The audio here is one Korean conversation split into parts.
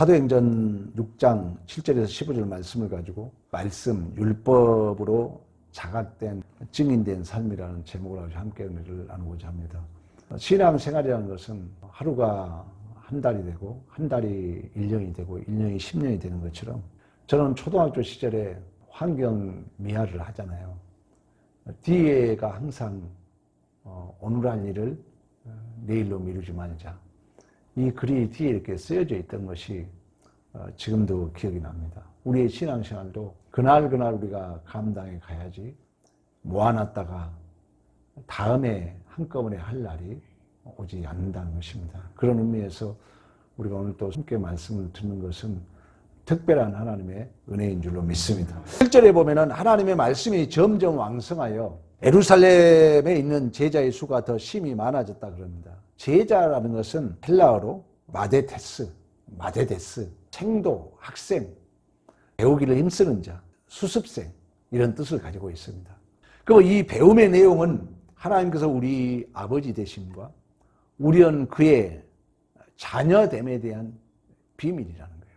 사도행전 6장 7절에서 15절 말씀을 가지고 말씀, 율법으로 자각된 증인된 삶이라는 제목으로 함께 은혜를 나누고자 합니다. 신앙생활이라는 것은 하루가 한 달이 되고 한 달이 1년이 되고 1년이 10년이 되는 것처럼 저는 초등학교 시절에 환경 미화를 하잖아요. 뒤에가 항상 오늘 할 일을 내일로 미루지 말자. 이 글이 뒤에 이렇게 쓰여져 있던 것이 지금도 기억이 납니다. 우리의 신앙생활도 그날 우리가 감당해 가야지 모아놨다가 다음에 한꺼번에 할 날이 오지 않는다는 것입니다. 그런 의미에서 우리가 오늘 또 함께 말씀을 듣는 것은 특별한 하나님의 은혜인 줄로 믿습니다. 1절에 보면은 하나님의 말씀이 점점 왕성하여 예루살렘에 있는 제자의 수가 더 심히 많아졌다 그럽니다. 제자라는 것은 헬라어로 마데데스, 생도, 학생, 배우기를 힘쓰는 자, 수습생 이런 뜻을 가지고 있습니다. 그리고 이 배움의 내용은 하나님께서 우리 아버지 되심과 우리는 그의 자녀됨에 대한 비밀이라는 거예요.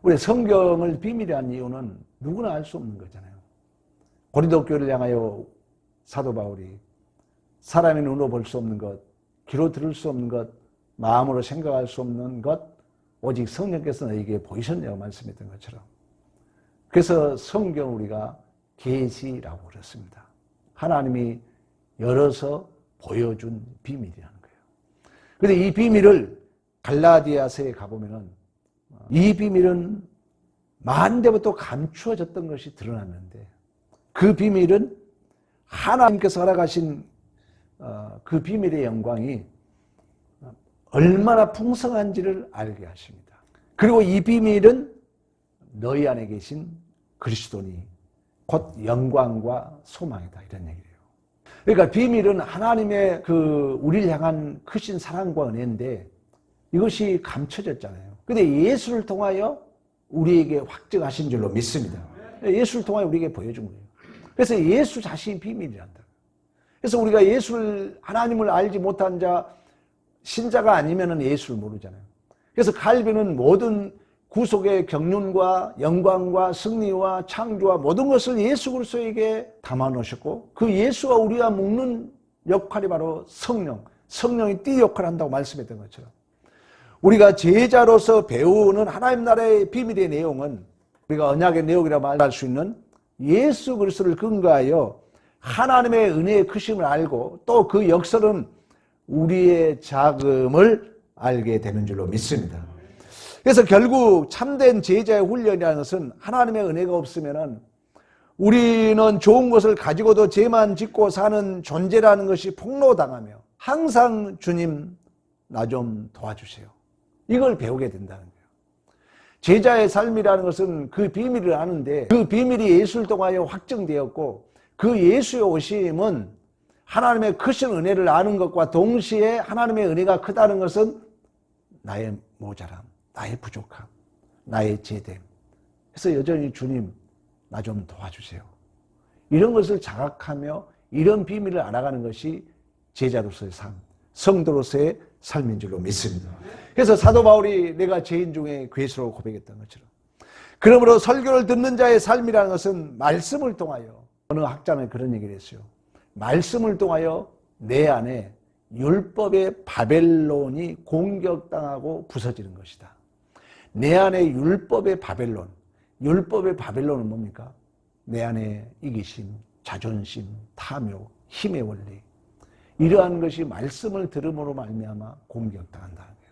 우리 성경을 비밀이라는 이유는 누구나 알 수 없는 거잖아요. 고린도 교회를 향하여 사도 바울이 사람의 눈으로 볼 수 없는 것, 귀로 들을 수 없는 것, 마음으로 생각할 수 없는 것, 오직 성령께서 너에게 보이셨냐고 말씀했던 것처럼. 그래서 성경을 우리가 계시라고 그랬습니다. 하나님이 열어서 보여준 비밀이라는 거예요. 그런데 이 비밀을 갈라디아서에 가보면은 이 비밀은 만대부터 감추어졌던 것이 드러났는데 그 비밀은 하나님께서 허락하신 그 비밀의 영광이 얼마나 풍성한지를 알게 하십니다. 그리고 이 비밀은 너희 안에 계신 그리스도니 곧 영광과 소망이다 이런 얘기예요. 그러니까 비밀은 하나님의 그 우리를 향한 크신 사랑과 은혜인데 이것이 감춰졌잖아요. 근데 예수를 통하여 우리에게 확증하신 줄로 믿습니다. 예수를 통하여 우리에게 보여준 거예요. 그래서 예수 자신이 비밀이란다. 그래서 우리가 하나님을 알지 못한 자, 신자가 아니면 예수를 모르잖아요. 그래서 칼빈은 모든 구속의 경륜과 영광과 승리와 창조와 모든 것을 예수 그리스도에게 담아 놓으셨고 그 예수와 우리가 묶는 역할이 바로 성령이 띠 역할을 한다고 말씀했던 것처럼 우리가 제자로서 배우는 하나님 나라의 비밀의 내용은 우리가 언약의 내용이라고 말할 수 있는 예수 그리스도를 근거하여 하나님의 은혜의 크심을 알고 또 그 역설은 우리의 자금을 알게 되는 줄로 믿습니다. 그래서 결국 참된 제자의 훈련이라는 것은 하나님의 은혜가 없으면 우리는 좋은 것을 가지고도 죄만 짓고 사는 존재라는 것이 폭로당하며 항상 주님 나 좀 도와주세요. 이걸 배우게 된다는 거예요. 제자의 삶이라는 것은 그 비밀을 아는데 그 비밀이 예수를 통하여 확증되었고 그 예수의 오심은 하나님의 크신 은혜를 아는 것과 동시에 하나님의 은혜가 크다는 것은 나의 모자람, 나의 부족함, 나의 제됨. 그래서 여전히 주님 나 좀 도와주세요. 이런 것을 자각하며 이런 비밀을 알아가는 것이 제자로서의 삶, 성도로서의 삶인 줄로 믿습니다. 그래서 사도 바울이 내가 죄인 중에 괴수로 고백했던 것처럼 그러므로 설교를 듣는 자의 삶이라는 것은 말씀을 통하여 어느 학자는 그런 얘기를 했어요. 말씀을 통하여 내 안에 율법의 바벨론이 공격당하고 부서지는 것이다. 내 안에 율법의 바벨론은 뭡니까? 내 안에 이기심, 자존심, 탐욕, 힘의 원리 이러한 것이 말씀을 들음으로 말미암아 공격당한다는 거예요.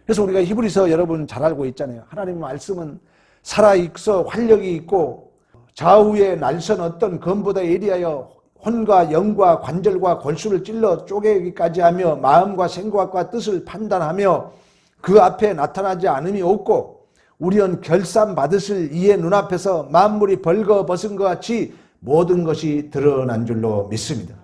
그래서 우리가 히브리서 여러분 잘 알고 있잖아요. 하나님의 말씀은 살아있어 활력이 있고 좌우에 날선 어떤 검보다 예리하여 혼과 영과 관절과 골수를 찔러 쪼개기까지 하며 마음과 생각과 뜻을 판단하며 그 앞에 나타나지 않음이 없고 우리는 결산 받으실 이의 눈앞에서 만물이 벌거벗은 것 같이 모든 것이 드러난 줄로 믿습니다.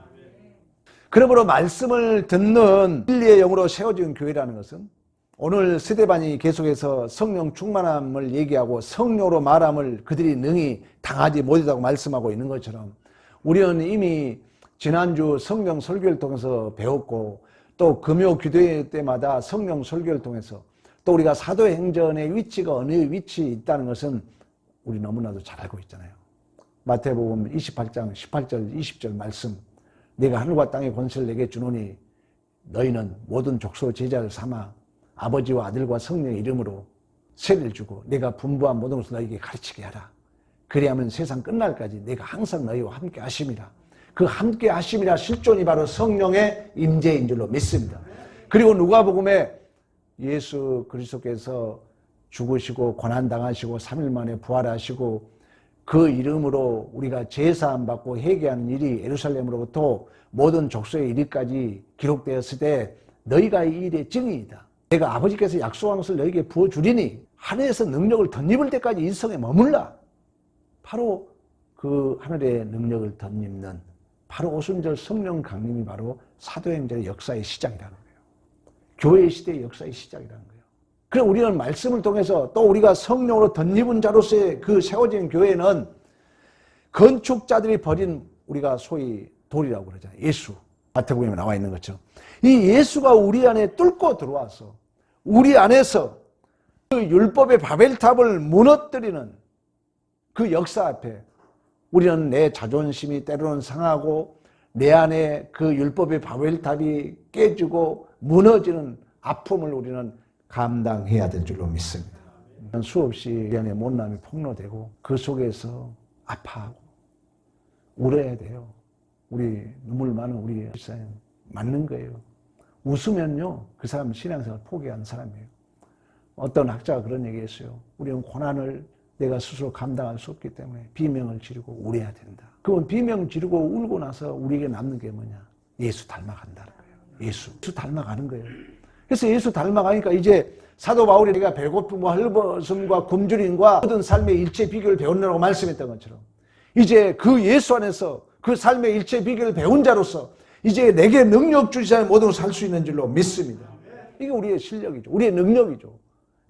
그러므로 말씀을 듣는 진리의 영으로 세워진 교회라는 것은 오늘 스데반이 계속해서 성령 충만함을 얘기하고 성령으로 말함을 그들이 능히 당하지 못하다고 말씀하고 있는 것처럼 우리는 이미 지난주 성령 설교를 통해서 배웠고 또 금요 기도회 때마다 성령 설교를 통해서 또 우리가 사도행전의 위치가 어느 위치에 있다는 것은 우리 너무나도 잘 알고 있잖아요. 마태복음 28장 18절 20절 말씀, 내가 하늘과 땅의 권세를 내게 주노니 너희는 모든 족속 제자를 삼아 아버지와 아들과 성령의 이름으로 세례를 주고 내가 분부한 모든 것을 너희에게 가르치게 하라. 그리하면 세상 끝날까지 내가 항상 너희와 함께 하심이라. 그 함께 하심이라 실존이 바로 성령의 임재인 줄로 믿습니다. 그리고 누가복음에 예수 그리스도께서 죽으시고 고난당하시고 3일 만에 부활하시고 그 이름으로 우리가 제사함 받고 회개하는 일이 예루살렘으로부터 모든 족속에 이르기까지 기록되었을 때 너희가 이 일의 증인이다. 내가 아버지께서 약속한 것을 너희에게 부어주리니 하늘에서 능력을 덧입을 때까지 이 성에 머물라. 바로 그 하늘의 능력을 덧입는 바로 오순절 성령 강림이 바로 사도행전의 역사의 시작이라는 거예요. 교회 시대의 역사의 시작이라는 거예요. 그래서 우리는 말씀을 통해서 또 우리가 성령으로 덧입은 자로서의 그 세워진 교회는 건축자들이 버린 우리가 소위 돌이라고 그러잖아요. 예수. 마태복음에 나와 있는 것처럼. 이 예수가 우리 안에 뚫고 들어와서 우리 안에서 그 율법의 바벨탑을 무너뜨리는 그 역사 앞에 우리는 내 자존심이 때로는 상하고 내 안에 그 율법의 바벨탑이 깨지고 무너지는 아픔을 우리는 감당해야 될 줄로 믿습니다. 수없이 우리 안에 못남이 폭로되고 그 속에서 아파하고 울어야 돼요. 우리 눈물 많은 우리 집사님 맞는 거예요. 웃으면요 그 사람은 신앙생활 포기하는 사람이에요. 어떤 학자가 그런 얘기했어요. 우리는 고난을 내가 스스로 감당할 수 없기 때문에 비명을 지르고 울어야 된다. 그건 비명 지르고 울고 나서 우리에게 남는 게 뭐냐? 예수 닮아간다는 거예요. 예수 닮아가는 거예요. 그래서 예수 닮아가니까 이제 사도 바울이 내가 배고픔과 헐벗음과 굶주림과 모든 삶의 일체 비결을 배우느라고 말씀했던 것처럼 이제 그 예수 안에서 그 삶의 일체 비결을 배운 자로서 이제 내게 능력 주시자 모든 걸 살 수 있는 줄로 믿습니다. 이게 우리의 실력이죠. 우리의 능력이죠.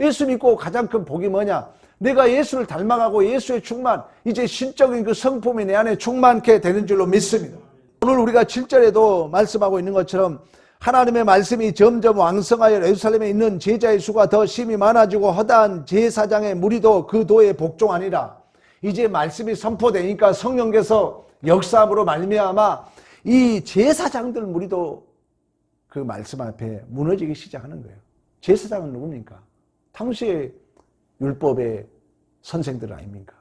예수 믿고 가장 큰 복이 뭐냐? 내가 예수를 닮아가고 예수의 충만, 이제 신적인 그 성품이 내 안에 충만케 되는 줄로 믿습니다. 오늘 우리가 7절에도 말씀하고 있는 것처럼 하나님의 말씀이 점점 왕성하여 예루살렘에 있는 제자의 수가 더 심히 많아지고 허다한 제사장의 무리도 그 도에 복종하니라. 이제 말씀이 선포되니까 성령께서 역사함으로 말미암아 이 제사장들 무리도 그 말씀 앞에 무너지기 시작하는 거예요. 제사장은 누굽니까? 당시에 율법의 선생들 아닙니까?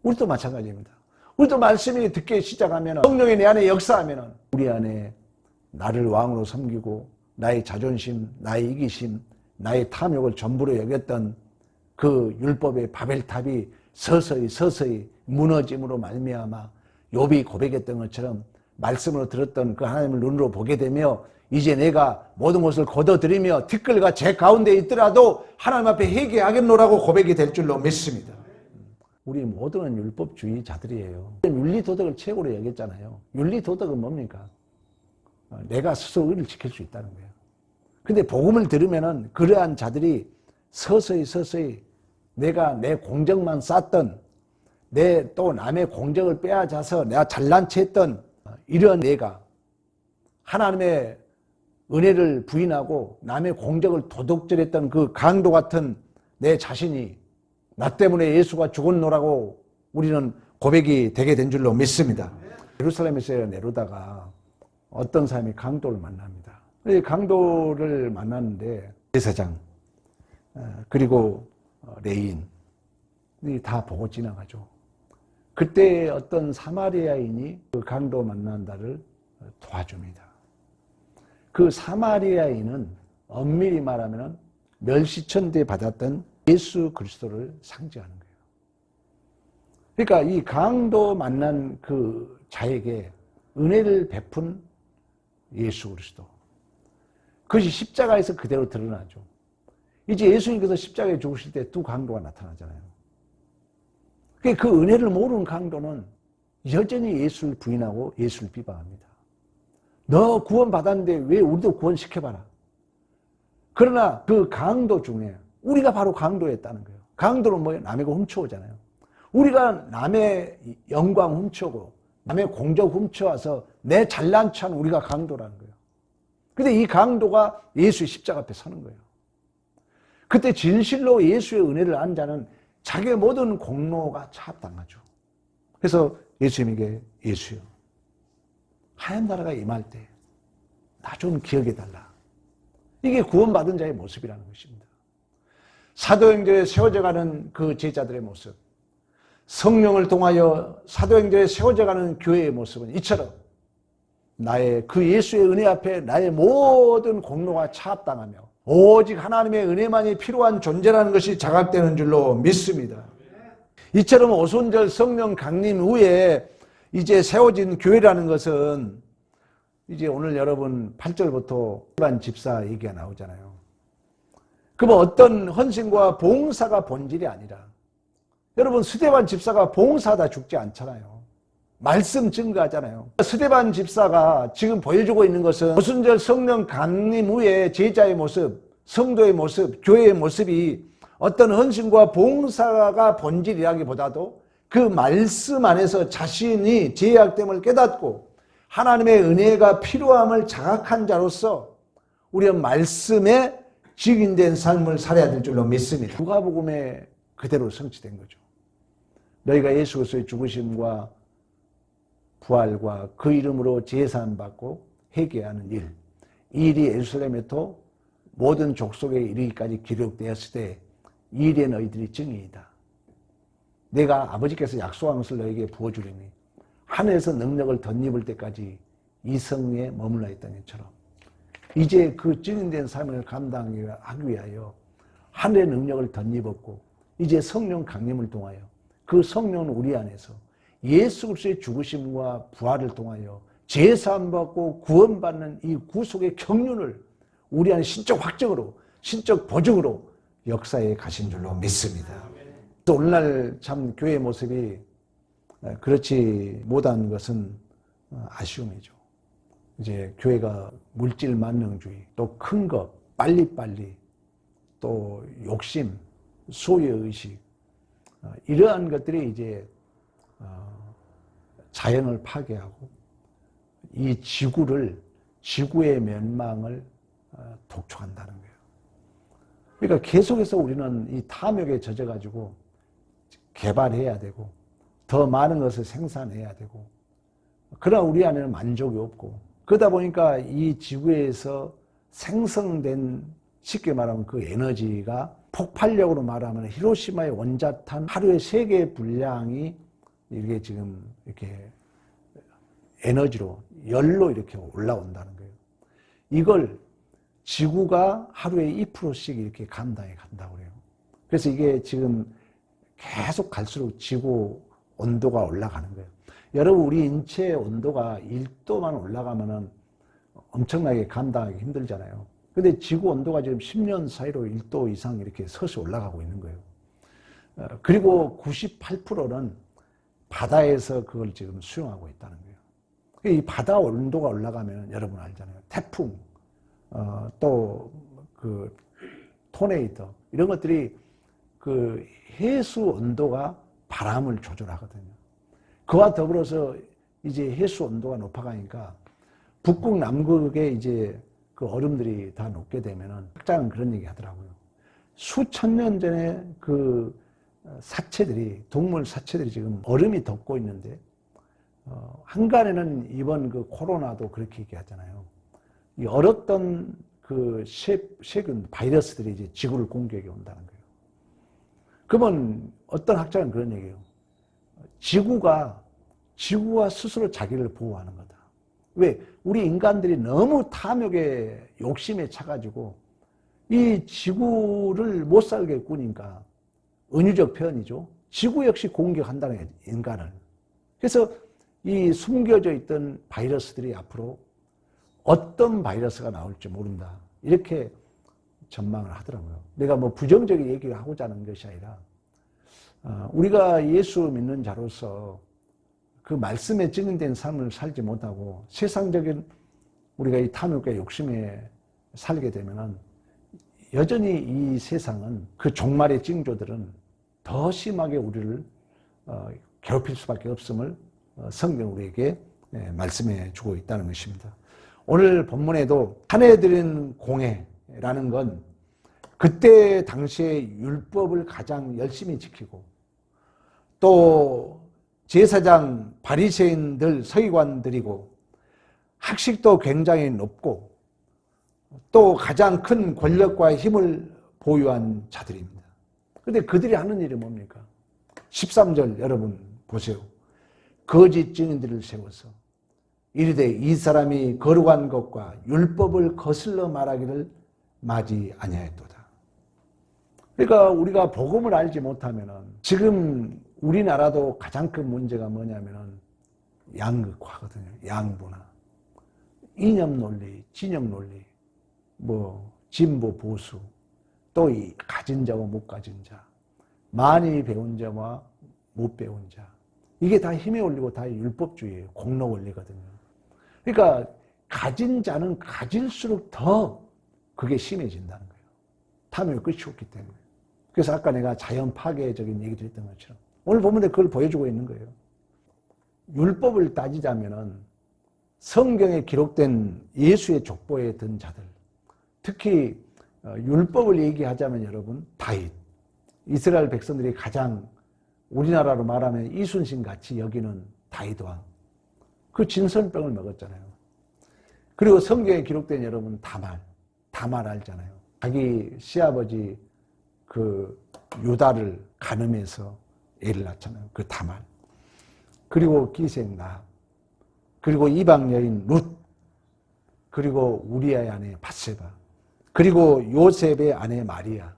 우리도 마찬가지입니다. 우리도 말씀이 듣기 시작하면 성령이 내 안에 역사하면 우리 안에 나를 왕으로 섬기고 나의 자존심, 나의 이기심, 나의 탐욕을 전부로 여겼던 그 율법의 바벨탑이 서서히 무너짐으로 말미암아 욥이 고백했던 것처럼 말씀으로 들었던 그 하나님을 눈으로 보게 되며 이제 내가 모든 것을 거둬들이며 티끌과 제 가운데 있더라도 하나님 앞에 회개하겠노라고 고백이 될 줄로 믿습니다. 우리 모두는 율법주의자들이에요. 윤리도덕을 최고로 여겼잖아요. 윤리도덕은 뭡니까? 내가 스스로 의를 지킬 수 있다는 거예요. 근데 복음을 들으면은 그러한 자들이 서서히 내가 내 공적만 쌓던 내 또 남의 공적을 빼앗아서 내가 잘난 체 했던 이런 내가 하나님의 은혜를 부인하고 남의 공적을 도둑질했던 그 강도 같은 내 자신이 나 때문에 예수가 죽었노라고 우리는 고백이 되게 된 줄로 믿습니다. 예루살렘에서 내려다가 어떤 사람이 강도를 만납니다. 강도를 만났는데 제사장 그리고 레위인이 다 보고 지나가죠. 그때 어떤 사마리아인이 그 강도 만난다를 도와줍니다. 그 사마리아인은 엄밀히 말하면 멸시천대 받았던 예수 그리스도를 상징하는 거예요. 그러니까 이 강도 만난 그 자에게 은혜를 베푼 예수 그리스도. 그것이 십자가에서 그대로 드러나죠. 이제 예수님께서 십자가에 죽으실 때 두 강도가 나타나잖아요. 그 은혜를 모르는 강도는 여전히 예수를 부인하고 예수를 비방합니다. 너 구원받았는데 왜 우리도 구원시켜봐라. 그러나 그 강도 중에 우리가 바로 강도였다는 거예요. 강도는 뭐예요? 남의 거 훔쳐오잖아요. 우리가 남의 영광 훔쳐오고 남의 공적 훔쳐와서 내 잘난 체하는 우리가 강도라는 거예요. 근데 이 강도가 예수의 십자가 앞에 서는 거예요. 그때 진실로 예수의 은혜를 안 자는 자기의 모든 공로가 차압당하죠. 그래서 예수님에게 예수여, 하얀 나라가 임할 때 나 좀 기억해달라. 이게 구원받은 자의 모습이라는 것입니다. 사도행전에 세워져가는 그 제자들의 모습, 성령을 통하여 사도행전에 세워져가는 교회의 모습은 이처럼 나의 그 예수의 은혜 앞에 나의 모든 공로가 차압당하며 오직 하나님의 은혜만이 필요한 존재라는 것이 자각되는 줄로 믿습니다. 이처럼 오순절 성령 강림 후에 이제 세워진 교회라는 것은 이제 오늘 여러분 8절부터 스데반 집사 얘기가 나오잖아요. 그러면 어떤 헌신과 봉사가 본질이 아니라, 여러분 스데반 집사가 봉사하다 죽지 않잖아요. 말씀 증거하잖아요. 스데반 집사가 지금 보여주고 있는 것은 오순절 성령 강림 후에 제자의 모습, 성도의 모습, 교회의 모습이 어떤 헌신과 봉사가 본질이라기보다도 그 말씀 안에서 자신이 죄악됨을 깨닫고 하나님의 은혜가 필요함을 자각한 자로서 우리는 말씀에 직인된 삶을 살아야 될 줄로 믿습니다. 누가복음에 그대로 성취된 거죠. 너희가 예수 그리스도의 죽으심과 부활과 그 이름으로 제사함 받고 회개하는 일, 이 일이 예루살렘에도 모든 족속에 이르기까지 기록되었을 때 이 일에 너희들이 증인이다. 내가 아버지께서 약속한 것을 너에게 부어주리니 하늘에서 능력을 덧입을 때까지 이 성에 머물러 있던 것처럼 이제 그 증인된 삶을 감당하기 위하여 하늘의 능력을 덧입었고 이제 성령 강림을 통하여 그 성령은 우리 안에서 예수 그리스도의 죽으심과 부활을 통하여 제사함 받고 구원받는 이 구속의 경륜을 우리 안에 신적 확증으로, 신적 보증으로 역사에 가신 줄로 믿습니다. 오늘날 참 교회의 모습이 그렇지 못한 것은 아쉬움이죠. 이제 교회가 물질 만능주의, 또 큰 것, 빨리빨리, 또 욕심, 소유의식, 이러한 것들이 이제 자연을 파괴하고 이 지구의 멸망을 독촉한다는 거예요. 그러니까 계속해서 우리는 이 탐욕에 젖어가지고 개발해야 되고 더 많은 것을 생산해야 되고, 그러나 우리 안에는 만족이 없고, 그러다 보니까 이 지구에서 생성된, 쉽게 말하면 그 에너지가 폭발력으로 말하면 히로시마의 원자탄 하루에 3개의 분량이 이게 지금 이렇게 에너지로, 열로 이렇게 올라온다는 거예요. 이걸 지구가 하루에 2%씩 이렇게 감당해 간다고 그래요. 그래서 이게 지금 계속 갈수록 지구 온도가 올라가는 거예요. 여러분, 우리 인체의 온도가 1도만 올라가면은 엄청나게 감당하기 힘들잖아요. 근데 지구 온도가 지금 10년 사이로 1도 이상 이렇게 서서히 올라가고 있는 거예요. 그리고 98%는 바다에서 그걸 지금 수용하고 있다는 거예요. 이 바다 온도가 올라가면 여러분 알잖아요. 태풍, 또 그 토네이도, 이런 것들이 그 해수 온도가 바람을 조절하거든요. 그와 더불어서 이제 해수 온도가 높아가니까 북극 남극에 이제 그 얼음들이 다 녹게 되면은, 학자는 그런 얘기 하더라고요. 수천 년 전에 그 사체들이, 동물 사체들이 지금 얼음이 덮고 있는데, 한간에는 이번 그 코로나도 그렇게 얘기하잖아요. 이 얼었던 그 세균, 바이러스들이 이제 지구를 공격해 온다는 거예요. 그러면 어떤 학자는 그런 얘기예요. 지구가 스스로 자기를 보호하는 거다. 왜? 우리 인간들이 너무 탐욕에, 욕심에 차가지고 이 지구를 못 살게 꾸니까, 은유적 표현이죠. 지구 역시 공격한다는 거예요, 인간을. 그래서 이 숨겨져 있던 바이러스들이 앞으로 어떤 바이러스가 나올지 모른다, 이렇게 전망을 하더라고요. 내가 뭐 부정적인 얘기를 하고자 하는 것이 아니라, 우리가 예수 믿는 자로서 그 말씀에 증인된 삶을 살지 못하고 세상적인 우리가 이 탐욕과 욕심에 살게 되면은 여전히 이 세상은, 그 종말의 징조들은 더 심하게 우리를 괴롭힐 수밖에 없음을 성경 우리에게 말씀해 주고 있다는 것입니다. 오늘 본문에도 한 해 드린 공회라는 건 그때 당시에 율법을 가장 열심히 지키고 또 제사장 바리새인들 서기관들이고 학식도 굉장히 높고 또 가장 큰 권력과 힘을 보유한 자들입니다. 그런데 그들이 하는 일이 뭡니까? 13절 여러분 보세요. 거짓 증인들을 세워서 이르되 이 사람이 거룩한 것과 율법을 거슬러 말하기를 마지 아니하였도다. 그러니까 우리가 복음을 알지 못하면은 지금 우리나라도 가장 큰 문제가 뭐냐면은 양극화거든요. 양분화. 이념 논리, 진영 논리, 뭐 진보 보수, 또 이 가진 자와 못 가진 자, 많이 배운 자와 못 배운 자, 이게 다 힘에 올리고 다 율법주의예요. 공로 원리거든요. 그러니까 가진 자는 가질수록 더 그게 심해진다는 거예요. 탐욕의 끝이 없기 때문에. 그래서 아까 내가 자연 파괴적인 얘기도 했던 것처럼 오늘 본문에 그걸 보여주고 있는 거예요. 율법을 따지자면은 성경에 기록된 예수의 족보에 든 자들, 특히 율법을 얘기하자면 여러분 다윗, 이스라엘 백성들이 가장 우리나라로 말하면 이순신 같이 여기는 다윗 왕, 그 진설병을 먹었잖아요. 그리고 성경에 기록된 여러분 다말 알잖아요. 자기 시아버지 그 유다를 간음해서 애를 낳잖아요. 그 다말. 그리고 기생나, 그리고 이방 여인 룻, 그리고 우리아의 아내 밧세바, 그리고 요셉의 아내 마리아.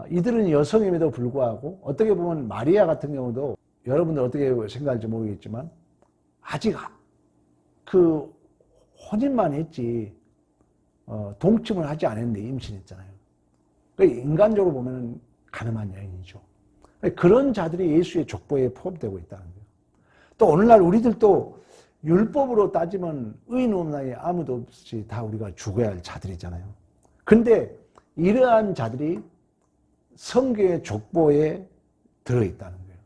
이들은 여성임에도 불구하고 어떻게 보면 마리아 같은 경우도 여러분들 어떻게 생각할지 모르겠지만 아직 그 혼인만 했지 동침을 하지 않았는데 임신했잖아요. 그러니까 인간적으로 보면 가늠한 여인이죠. 그런 자들이 예수의 족보에 포함되고 있다는 거예요. 또 오늘날 우리들도 율법으로 따지면 의인 없나니 아무도 없이 다 우리가 죽어야 할 자들이잖아요. 근데 이러한 자들이 성경의 족보에 들어있다는 거예요.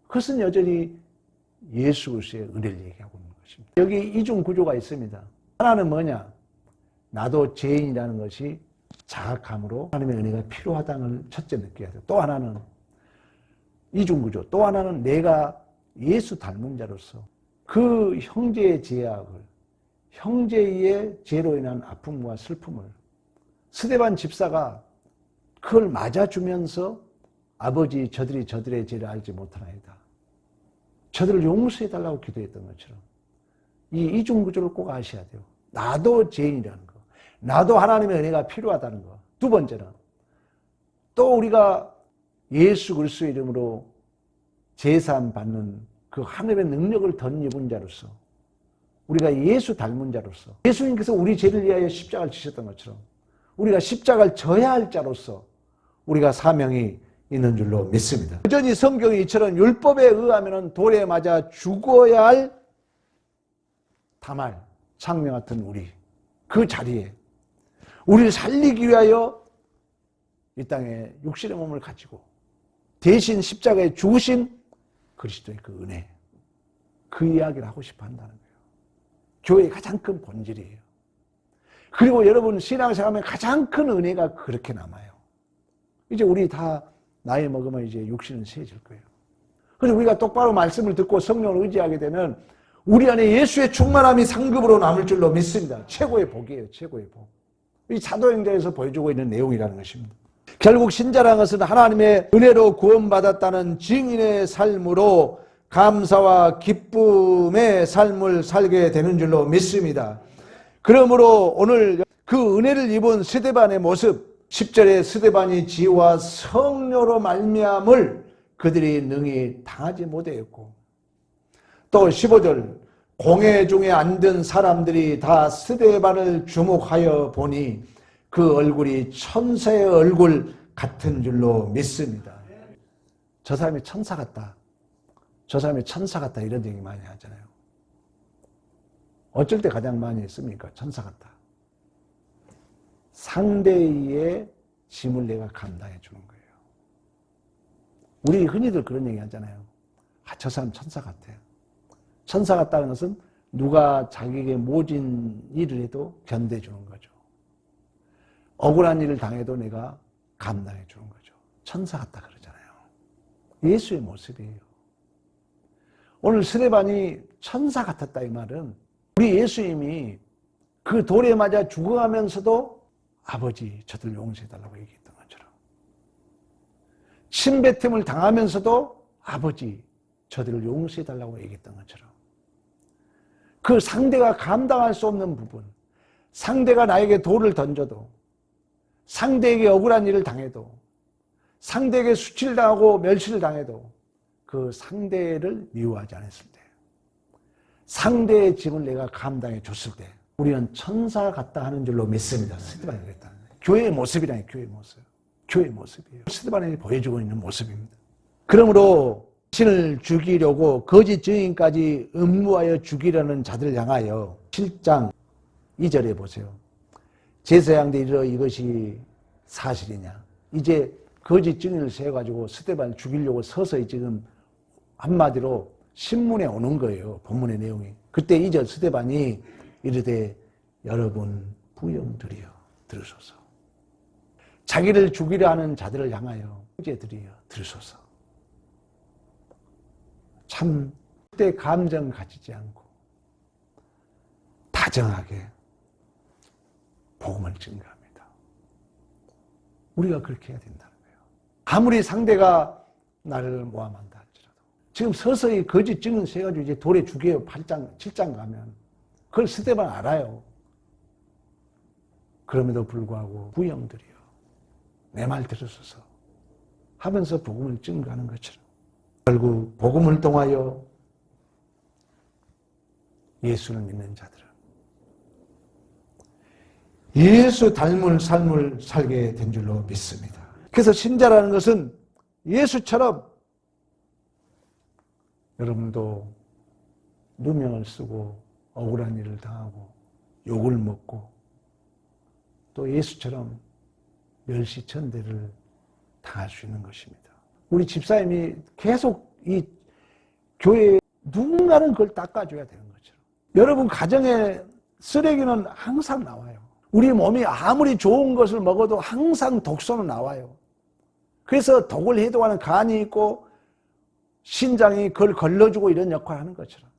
그것은 여전히 예수 그리스도의 은혜를 얘기하고 있는 것입니다. 여기 이중 구조가 있습니다. 하나는 뭐냐? 나도 죄인이라는 것이 자각함으로 하나님의 은혜가 필요하다는 걸 첫째 느껴야 돼요. 또 하나는 이중 구조. 또 하나는 내가 예수 닮은 자로서 그 형제의 죄악을, 형제의 죄로 인한 아픔과 슬픔을 스데반 집사가 그걸 맞아주면서 아버지 저들이 저들의 죄를 알지 못하나이다. 저들을 용서해달라고 기도했던 것처럼 이 이중구조를 꼭 아셔야 돼요. 나도 죄인이라는 거. 나도 하나님의 은혜가 필요하다는 거. 두 번째는 또 우리가 예수 그리스도의 이름으로 제사함 받는 그 하늘의 능력을 덧입은 자로서 우리가 예수 닮은 자로서 예수님께서 우리 죄를 위하여 십자가를 지셨던 것처럼 우리가 십자가를 져야 할 자로서 우리가 사명이 있는 줄로 믿습니다. 여전히 성경이 이처럼 율법에 의하면 돌에 맞아 죽어야 할 다말, 창명 같은 우리 그 자리에 우리를 살리기 위하여 이 땅에 육신의 몸을 가지고 대신 십자가에 죽으신 그리스도의 그 은혜, 그 이야기를 하고 싶어 한다는 거예요. 교회의 가장 큰 본질이에요. 그리고 여러분 신앙생활하면 가장 큰 은혜가 그렇게 남아요. 이제 우리 다 나이 먹으면 이제 육신은 세질 거예요. 그래서 우리가 똑바로 말씀을 듣고 성령을 의지하게 되면 우리 안에 예수의 충만함이 상급으로 남을 줄로 믿습니다. 최고의 복이에요. 최고의 복. 이 사도행전에서 보여주고 있는 내용이라는 것입니다. 결국 신자라는 것은 하나님의 은혜로 구원받았다는 증인의 삶으로 감사와 기쁨의 삶을 살게 되는 줄로 믿습니다. 그러므로 오늘 그 은혜를 입은 스데반의 모습, 10절에 스데반이 지혜와 성료로 말미암을 그들이 능히 당하지 못하였고, 또 15절 공회 중에 앉은 사람들이 다 스데반을 주목하여 보니 그 얼굴이 천사의 얼굴 같은 줄로 믿습니다. 저 사람이 천사 같다. 저 사람이 천사 같다. 이런 얘기 많이 하잖아요. 어쩔 때 가장 많이 했습니까? 천사 같다. 상대의 짐을 내가 감당해 주는 거예요. 우리 흔히들 그런 얘기 하잖아요. 아, 저 사람 천사 같아요. 천사 같다는 것은 누가 자기에게 모진 일을 해도 견뎌주는 거죠. 억울한 일을 당해도 내가 감당해 주는 거죠. 천사 같다 그러잖아요. 예수의 모습이에요. 오늘 스데반이 천사 같았다 이 말은 우리 예수님이 그 돌에 맞아 죽어가면서도 아버지 저들 용서해달라고 얘기했던 것처럼, 침뱉음을 당하면서도 아버지 저들을 용서해달라고 얘기했던 것처럼, 그 상대가 감당할 수 없는 부분, 상대가 나에게 돌을 던져도, 상대에게 억울한 일을 당해도, 상대에게 수치를 당하고 멸시를 당해도 그 상대를 미워하지 않았을 때, 상대의 짐을 내가 감당해 줬을 때 우리는 천사 같다 하는 줄로 믿습니다. 스데반이 그랬다는 거예요. 교회의 모습이라니, 교회의 모습. 교회의 모습이에요. 스데반이 보여주고 있는 모습입니다. 그러므로 신을 죽이려고 거짓 증인까지 음모하여 죽이려는 자들을 향하여 7장 2절에 보세요. 제사장들이 이르러 이것이 사실이냐. 이제 거짓 증인을 세워가지고 스데반을 죽이려고 서서히 지금 한마디로 신문에 오는 거예요. 본문의 내용이. 그때 2절 스데반이 이르되 여러분 부영들이여 들으소서. 자기를 죽이려 하는 자들을 향하여 형제들이여 들으소서. 참 그때 감정 가지지 않고 다정하게 복음을 증거합니다. 우리가 그렇게 해야 된다는 거예요. 아무리 상대가 나를 모함한다 할지라도 지금 서서히 거짓 증언 세가지고 이제 돌에 죽여요. 8장 7장 가면 그걸 스데반 알아요. 그럼에도 불구하고 부영들이요 내 말 들으소서 하면서 복음을 증거하는 것처럼 결국 복음을 통하여 예수를 믿는 자들은 예수 닮은 삶을 살게 된 줄로 믿습니다. 그래서 신자라는 것은 예수처럼 여러분도 누명을 쓰고 억울한 일을 당하고 욕을 먹고 또 예수처럼 멸시천대를 당할 수 있는 것입니다. 우리 집사님이 계속 이 교회에 누군가는 그걸 닦아줘야 되는 것처럼 여러분 가정에 쓰레기는 항상 나와요. 우리 몸이 아무리 좋은 것을 먹어도 항상 독소는 나와요. 그래서 독을 해독하는 간이 있고 신장이 그걸 걸러주고 이런 역할을 하는 것처럼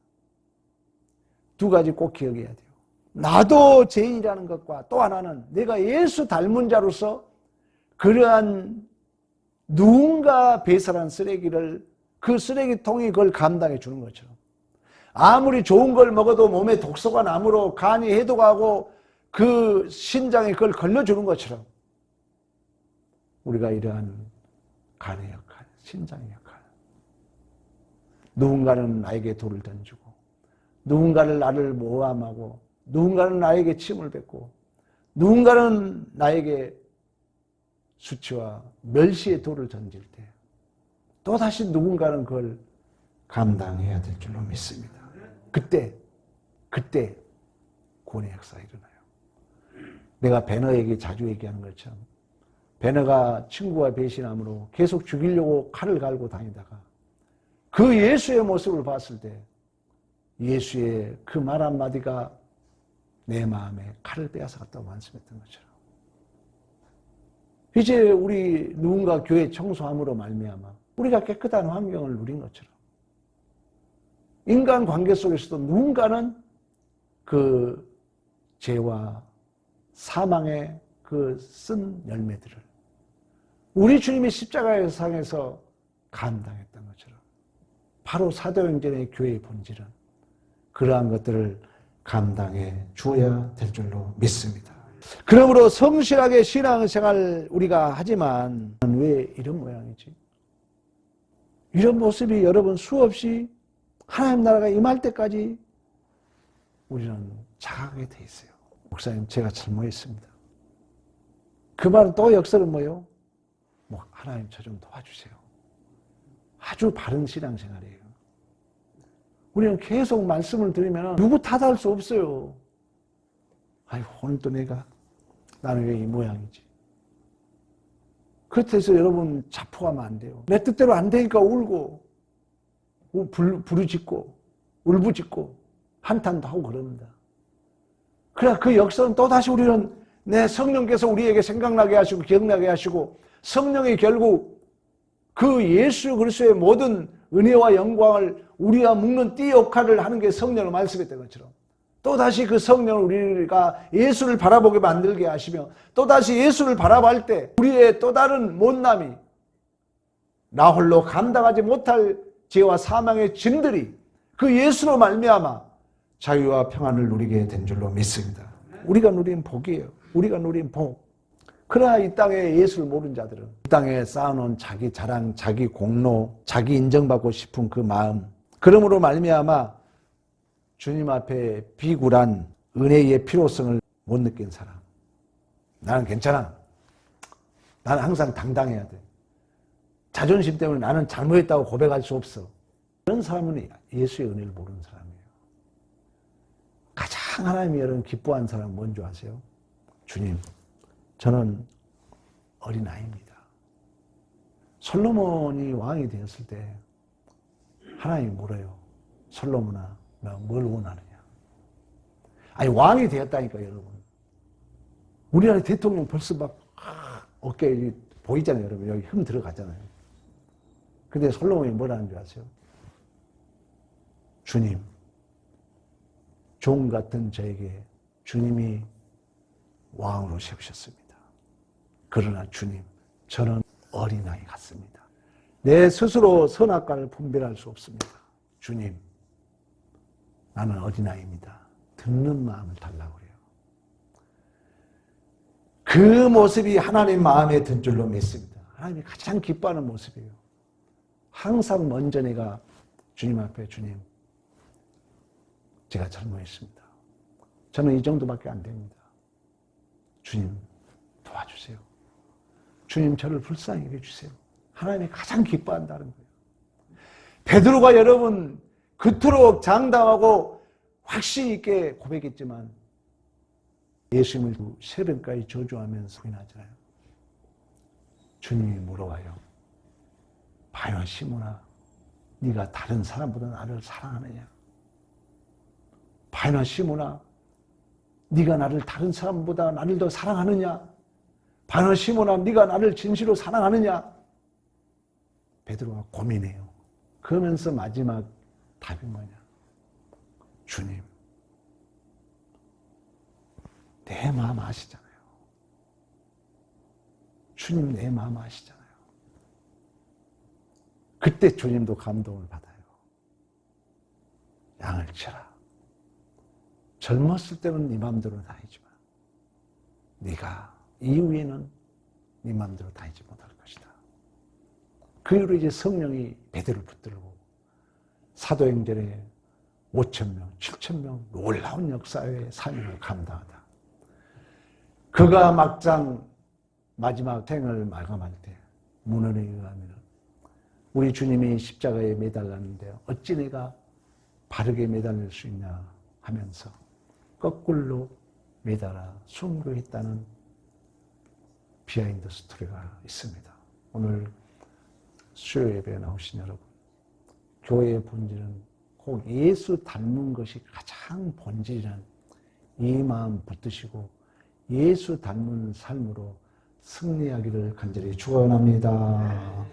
두 가지 꼭 기억해야 돼요. 나도 죄인이라는 것과 또 하나는 내가 예수 닮은 자로서 그러한 누군가 배설한 쓰레기를 그 쓰레기통이 그걸 감당해 주는 것처럼 아무리 좋은 걸 먹어도 몸에 독소가 나므로 간이 해독하고 그 신장에 그걸 걸러주는 것처럼 우리가 이러한 간의 역할, 신장의 역할 누군가는 나에게 돌을 던지고 누군가는 나를 모함하고 누군가는 나에게 침을 뱉고 누군가는 나에게 수치와 멸시의 돌을 던질 때 또다시 누군가는 그걸 감당해야 될 줄로 믿습니다. 그때 구원의 역사가 일어나요. 내가 베너에게 자주 얘기하는 것처럼 베너가 친구와 배신함으로 계속 죽이려고 칼을 갈고 다니다가 그 예수의 모습을 봤을 때 예수의 그 말 한마디가 내 마음에 칼을 빼앗아갔다고 말씀했던 것처럼 이제 우리 누군가 교회 청소함으로 말미암아 우리가 깨끗한 환경을 누린 것처럼 인간관계 속에서도 누군가는 그 죄와 사망의 그 쓴 열매들을 우리 주님이 십자가의 상에서 감당했던 것처럼 바로 사도행전의 교회의 본질은 그러한 것들을 감당해 주어야 될 줄로 믿습니다. 그러므로 성실하게 신앙생활 우리가 하지만 왜 이런 모양이지? 이런 모습이 여러분 수없이 하나님 나라가 임할 때까지 우리는 자각하게 돼 있어요. 목사님 제가 잘못했습니다. 그 말은 또 역설은 뭐예요? 하나님 저 좀 도와주세요. 아주 바른 신앙생활이에요. 우리는 계속 말씀을 들으면 누구 탓할 수 없어요. 아이고 오늘 또 나는 왜 이 모양이지? 그렇다 해서 여러분 자포하면 안 돼요. 내 뜻대로 안 되니까 울고 부르짖고 울부짖고 한탄도 하고 그럽니다. 그래 그 역사는 또다시 우리는 내 성령께서 우리에게 생각나게 하시고 기억나게 하시고 성령이 결국 그 예수 그리스도의 모든 은혜와 영광을 우리와 묶는 띠 역할을 하는 게 성령을 말씀했던 것처럼 또다시 그 성령을 우리가 예수를 바라보게 만들게 하시며 또다시 예수를 바라볼 때 우리의 또 다른 못남이 나 홀로 감당하지 못할 죄와 사망의 짐들이 그 예수로 말미암아 자유와 평안을 누리게 된 줄로 믿습니다. 우리가 누린 복이에요. 우리가 누린 복. 그러나 이 땅에 예수를 모르는 자들은 이 땅에 쌓아놓은 자기 자랑, 자기 공로, 자기 인정받고 싶은 그 마음, 그러므로 말미암아 주님 앞에 비굴한 은혜의 필요성을 못 느낀 사람. 나는 괜찮아. 나는 항상 당당해야 돼. 자존심 때문에 나는 잘못했다고 고백할 수 없어. 그런 사람은 예수의 은혜를 모르는 사람이에요. 가장 하나님이 여러분 기뻐한 사람은 뭔지 아세요? 주님, 저는 어린아이입니다. 솔로몬이 왕이 되었을 때 하나님이 물어요. 솔로몬아, 너 뭘 원하느냐? 아니 왕이 되었다니까 여러분. 우리나라 대통령 벌써 막 어깨에 보이잖아요 여러분. 여기 흠 들어가잖아요. 근데 솔로몬이 뭐라는 줄 아세요? 주님, 종 같은 저에게 주님이 왕으로 세우셨습니다. 그러나 주님, 저는 어린아이 같습니다. 내 스스로 선악과를 분별할 수 없습니다. 주님, 나는 어린아이입니다. 듣는 마음을 달라고 그래요. 그 모습이 하나님 마음에 든 줄로 믿습니다. 하나님이 가장 기뻐하는 모습이에요. 항상 먼저 내가 주님 앞에 주님, 제가 잘못했습니다. 저는 이 정도밖에 안 됩니다. 주님, 도와주세요. 주님, 저를 불쌍히 여겨주세요. 하나님이 가장 기뻐한다는 거예요. 베드로가 여러분 그토록 장담하고 확신 있게 고백했지만 예수님을 새벽까지 저주하면서 부인하잖아요. 주님이 물어봐요. 바요 시몬아, 네가 다른 사람보다 나를 사랑하느냐? 바요 시몬아, 네가 나를 다른 사람보다 나를 더 사랑하느냐? 바요 시몬아, 네가 나를 진실로 사랑하느냐? 베드로가 고민해요. 그러면서 마지막 답이 뭐냐? 주님, 내 마음 아시잖아요. 주님 내 마음 아시잖아요. 그때 주님도 감동을 받아요. 양을 치라. 젊었을 때는 네 마음대로 다니지만 네가 이후에는 네 마음대로 다니지 못할 것이다. 그 이후로 이제 성령이 베드로를 붙들고 사도행전에 5,000명, 7,000명 놀라운 역사의 사명을 감당하다. 그가 막장 마지막 생을 마감할 때 문헌에 의하면 우리 주님이 십자가에 매달렸는데 어찌 내가 바르게 매달릴 수 있냐 하면서 거꾸로 매달아 순교했다는 비하인드 스토리가 있습니다. 오늘 수요 예배에 나오신 여러분, 교회의 본질은 꼭 예수 닮은 것이 가장 본질이란 이 마음 붙드시고 예수 닮은 삶으로 승리하기를 간절히 축원합니다.